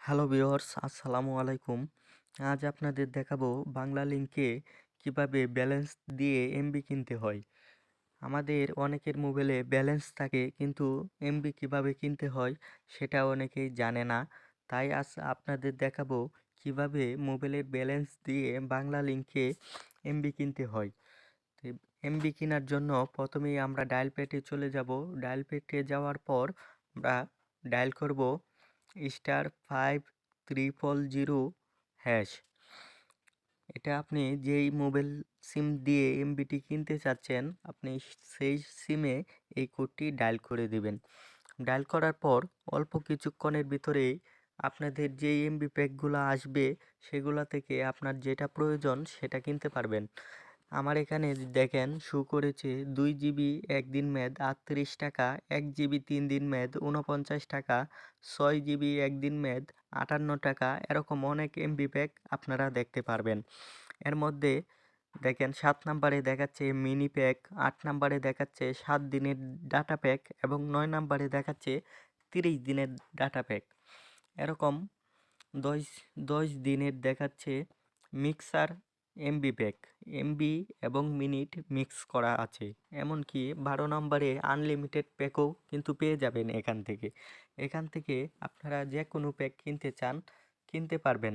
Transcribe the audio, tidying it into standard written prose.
Hello viewers, আসসালামু আলাইকুম। আজ আপনাদের দেখাবো বাংলা লিংকে কিভাবে ব্যালেন্স দিয়ে এমবি কিনতে হয়। আমাদের অনেকের মোবাইলে ব্যালেন্স থাকে কিন্তু এমবি কিভাবে কিনতে হয় সেটা অনেকেই জানে না। তাই আজ আপনাদের দেখাবো কিভাবে মোবাইলের ব্যালেন্স দিয়ে বাংলা লিংকে এমবি কিনতে হয়। তো এমবি কেনার জন্য প্রথমেই আমরা ডায়াল প্যাডে চলে যাব। ডায়াল প্যাডে যাওয়ার পর আমরা ডায়াল করব *5300#। এটা আপনি যেই মোবাইল সিম দিয়ে এমবিটি কিনতে চাচ্ছেন আপনি সেই সিমে এই কোডটি ডায়াল করে দিবেন। ডায়াল করার পর অল্প কিছুক্ষণের ভিতরেই আপনাদের যেই এমবি প্যাকগুলো আসবে সেগুলা থেকে আপনার যেটা প্রয়োজন সেটা কিনতে পারবেন। আমার এখানে দেখেন শো করেছে 2 জিবি একদিন মেয়াদ 38 টাকা, 1 জিবি 3 দিন মেয়াদ 49 টাকা, 6 জিবি একদিন মেয়াদ 58 টাকা। এরকম অনেক এমবি প্যাক আপনারা দেখতে পারবেন। এর মধ্যে দেখেন 7 নম্বরে দেখাচ্ছে মিনি প্যাক, 8 নম্বরে দেখাচ্ছে 7 দিনের ডাটা প্যাক এবং 9 নম্বরে দেখাচ্ছে 30 দিনের ডাটা প্যাক। এরকম 10 10 দিনের দেখাচ্ছে মিক্সার এমবি প্যাক, এমবি এবং মিনিট মিক্স করা আছে। এমনকি 12 নম্বরে আনলিমিটেড প্যাকও কিন্তু পেয়ে যাবেন এখান থেকে। এখান থেকে আপনারা যে কোনো প্যাক কিনতে চান কিনতে পারবেন।